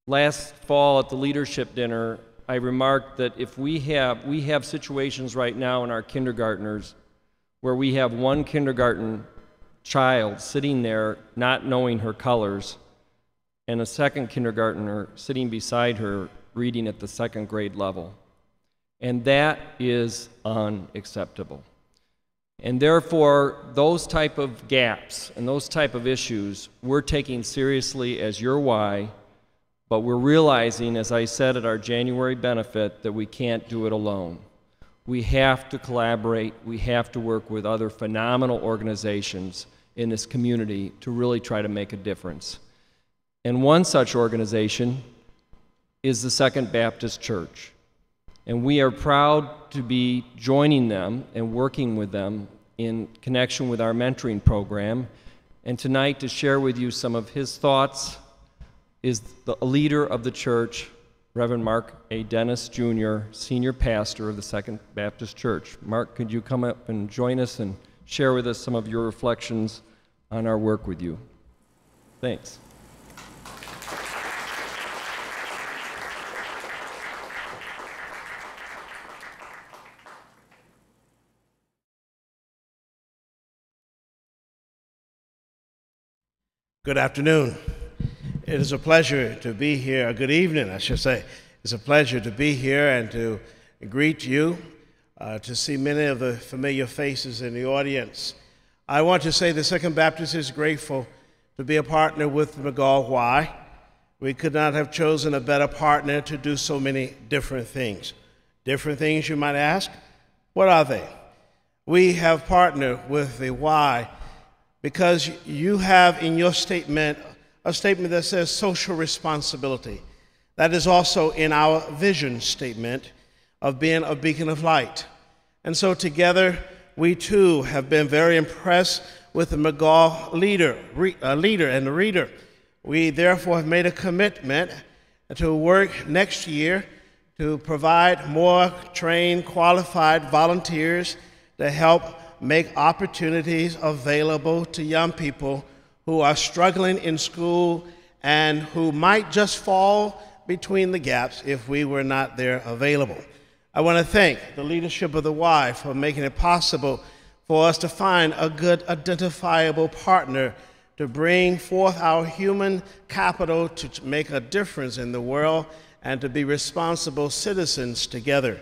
Last fall at the leadership dinner, I remarked that if we have situations right now in our kindergartners where we have one kindergarten child sitting there not knowing her colors and a second kindergartner sitting beside her reading at the second grade level. And that is unacceptable. And therefore, those type of gaps and those type of issues we're taking seriously as your why, but we're realizing, as I said at our January benefit, that we can't do it alone. We have to collaborate, we have to work with other phenomenal organizations in this community to really try to make a difference. And one such organization is the Second Baptist Church. And we are proud to be joining them and working with them in connection with our mentoring program. And tonight, to share with you some of his thoughts, is the leader of the church, Reverend Mark A. Dennis, Jr., senior pastor of the Second Baptist Church. Mark, could you come up and join us and share with us some of your reflections on our work with you? Thanks. Good afternoon. It is a pleasure to be here. Good evening, I should say. It's a pleasure to be here and to greet you, to see many of the familiar faces in the audience. I want to say the Second Baptist is grateful to be a partner with McGaw Y. We could not have chosen a better partner to do so many different things. Different things, you might ask? What are they? We have partnered with the Y because you have in your statement a statement that says social responsibility. That is also in our vision statement of being a beacon of light. And so together, we too have been very impressed with the McGaw leader and the reader. We therefore have made a commitment to work next year to provide more trained, qualified volunteers to help make opportunities available to young people who are struggling in school and who might just fall between the gaps if we were not there available. I want to thank the leadership of the Y for making it possible for us to find a good identifiable partner to bring forth our human capital to make a difference in the world and to be responsible citizens together.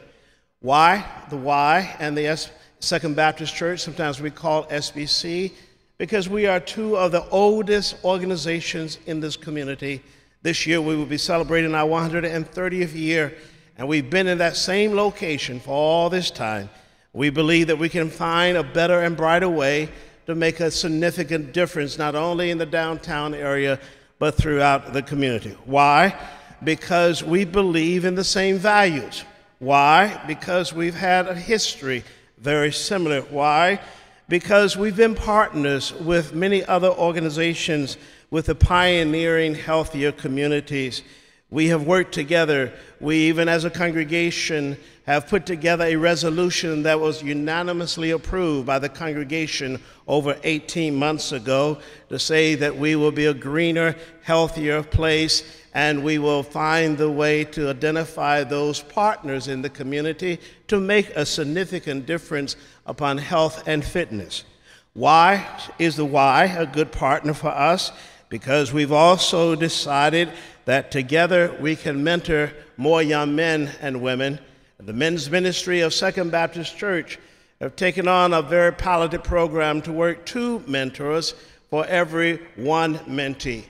Why? The Y and the Second Baptist Church, sometimes we call SBC, because we are two of the oldest organizations in this community. This year we will be celebrating our 130th year, and we've been in that same location for all this time. We believe that we can find a better and brighter way to make a significant difference, not only in the downtown area, but throughout the community. Why? Because we believe in the same values. Why? Because we've had a history very similar. Why? Because we've been partners with many other organizations with the pioneering healthier communities. We have worked together. We, even as a congregation, have put together a resolution that was unanimously approved by the congregation over 18 months ago to say that we will be a greener, healthier place, and we will find the way to identify those partners in the community to make a significant difference upon health and fitness. Why is the Y a good partner for us? Because we've also decided that together we can mentor more young men and women. The men's ministry of Second Baptist Church have taken on a very piloted program to work 2 mentors for every 1 mentee.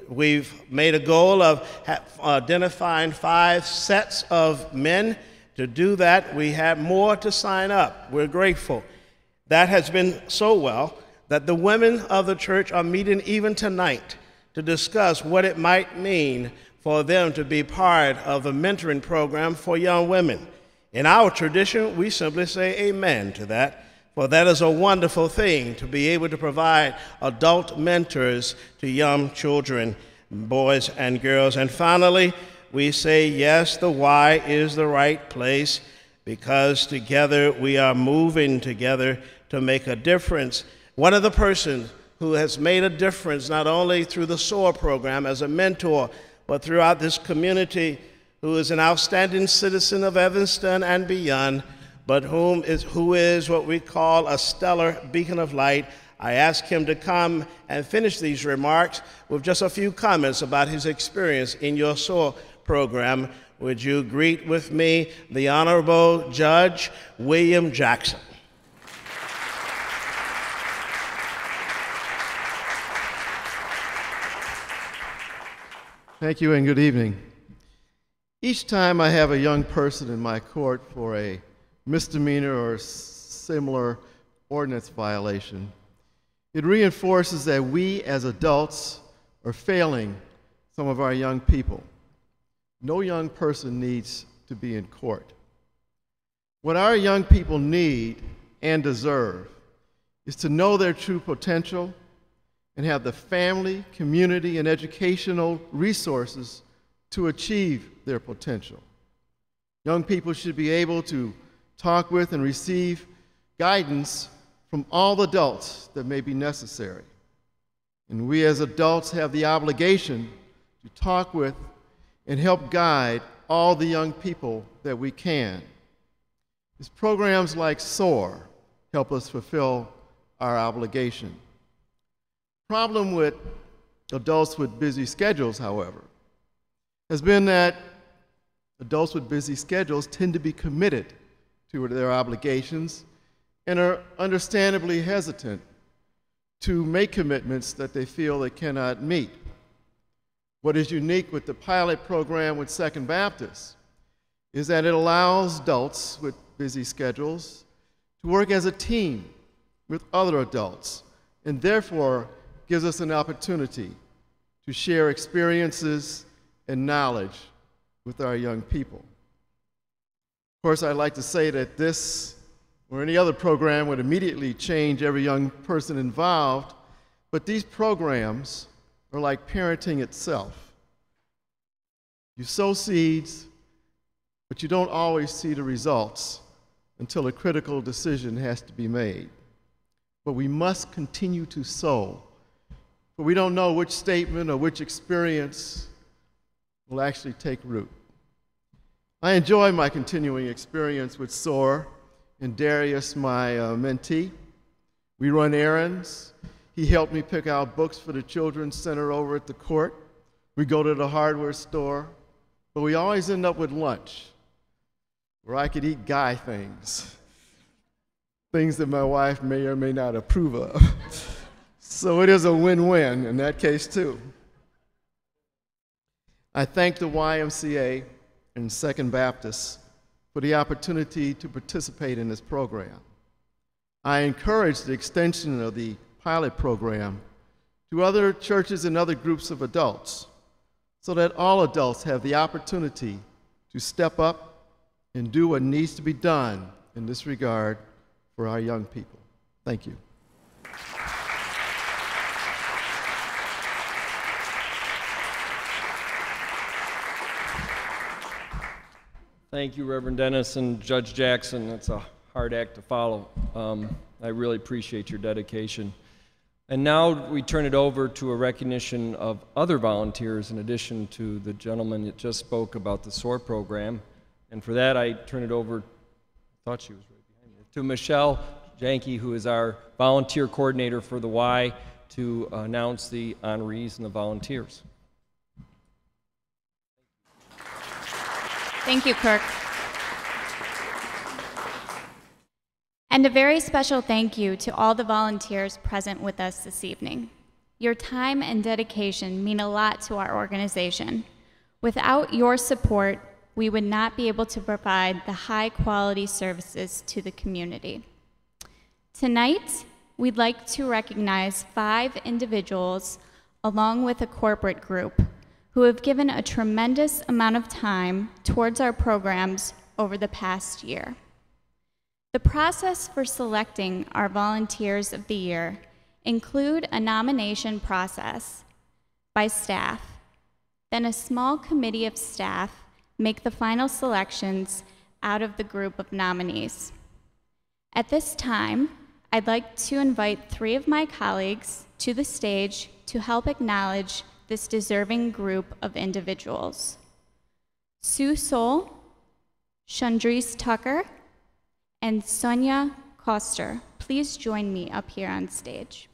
We've made a goal of identifying 5 sets of men. To do that, we have more to sign up. We're grateful. That has been so well that the women of the church are meeting even tonight to discuss what it might mean for them to be part of the mentoring program for young women. In our tradition, we simply say amen to that, for that is a wonderful thing to be able to provide adult mentors to young children, boys and girls. And finally, we say yes, the Y is the right place because together we are moving together to make a difference. One of the persons who has made a difference not only through the SOAR program as a mentor, but throughout this community, who is an outstanding citizen of Evanston and beyond, but who is what we call a stellar beacon of light. I ask him to come and finish these remarks with just a few comments about his experience in your SOAR program. Would you greet with me the Honorable Judge William Jackson? Thank you and good evening. Each time I have a young person in my court for a misdemeanor or similar ordinance violation, it reinforces that we as adults are failing some of our young people. No young person needs to be in court. What our young people need and deserve is to know their true potential and have the family, community, and educational resources to achieve their potential. Young people should be able to talk with and receive guidance from all adults that may be necessary. And we as adults have the obligation to talk with and help guide all the young people that we can. It's programs like SOAR help us fulfill our obligation. Problem with adults with busy schedules, however, has been that adults with busy schedules tend to be committed to their obligations and are understandably hesitant to make commitments that they feel they cannot meet. What is unique with the pilot program with Second Baptist is that it allows adults with busy schedules to work as a team with other adults, and therefore gives us an opportunity to share experiences and knowledge with our young people. Of course, I'd like to say that this or any other program would immediately change every young person involved, but these programs are like parenting itself. You sow seeds, but you don't always see the results until a critical decision has to be made. But we must continue to sow, for we don't know which statement or which experience will actually take root. I enjoy my continuing experience with SOAR and Darius, my mentee. We run errands. He helped me pick out books for the Children's Center over at the court. We go to the hardware store, but we always end up with lunch, where I could eat guy things, things that my wife may or may not approve of. So it is a win-win in that case, too. I thank the YMCA and Second Baptist for the opportunity to participate in this program. I encourage the extension of the pilot program to other churches and other groups of adults so that all adults have the opportunity to step up and do what needs to be done in this regard for our young people. Thank you. Thank you, Reverend Dennis and Judge Jackson. That's a hard act to follow. I really appreciate your dedication. And now we turn it over to a recognition of other volunteers in addition to the gentleman that just spoke about the SOAR program. And for that, I turn it over, I thought she was right behind me, to Michelle Janke, who is our volunteer coordinator for the Y, to announce the honorees and the volunteers. Thank you, Kirk. And a very special thank you to all the volunteers present with us this evening. Your time and dedication mean a lot to our organization. Without your support, we would not be able to provide the high-quality services to the community. Tonight, we'd like to recognize 5 individuals, along with a corporate group, who have given a tremendous amount of time towards our programs over the past year. The process for selecting our Volunteers of the Year include a nomination process by staff. Then a small committee of staff make the final selections out of the group of nominees. At this time, I'd like to invite 3 of my colleagues to the stage to help acknowledge this deserving group of individuals. Sowle, Chandrise Tucker, and Sonia Koster, please join me up here on stage.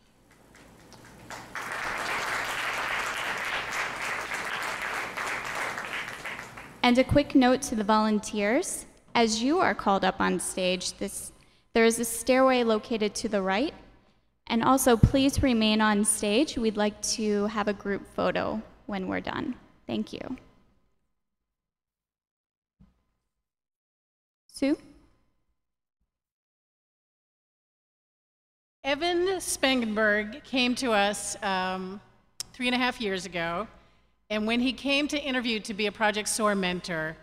And a quick note to the volunteers, as you are called up on stage, there is a stairway located to the right, and also please remain on stage. We'd like to have a group photo when we're done. Thank you. Sue? Evan Spangenberg came to us 3.5 years ago, and when he came to interview to be a Project SOAR mentor,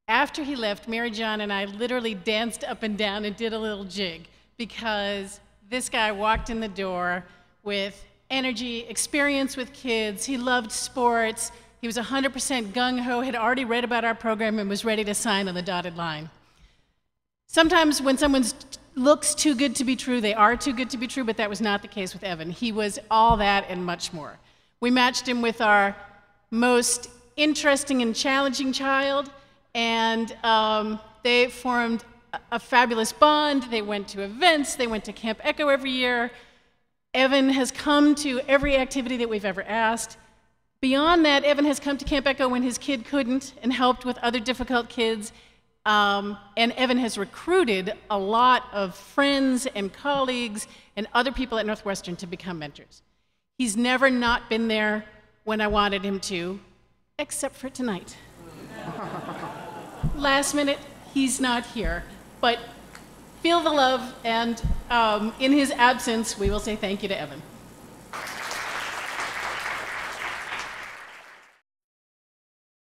after he left, Mary John and I literally danced up and down and did a little jig, because this guy walked in the door with energy, experience with kids, he loved sports, he was 100% gung-ho, had already read about our program and was ready to sign on the dotted line. Sometimes when someone looks too good to be true, they are too good to be true, but that was not the case with Evan. He was all that and much more. We matched him with our most interesting and challenging child, and they formed a fabulous bond. They went to events, they went to Camp Echo every year. Evan has come to every activity that we've ever asked. Beyond that, Evan has come to Camp Echo when his kid couldn't and helped with other difficult kids. And Evan has recruited a lot of friends and colleagues and other people at Northwestern to become mentors. He's never not been there when I wanted him to, except for tonight. Last minute, he's not here, but feel the love, and in his absence, we will say thank you to Evan.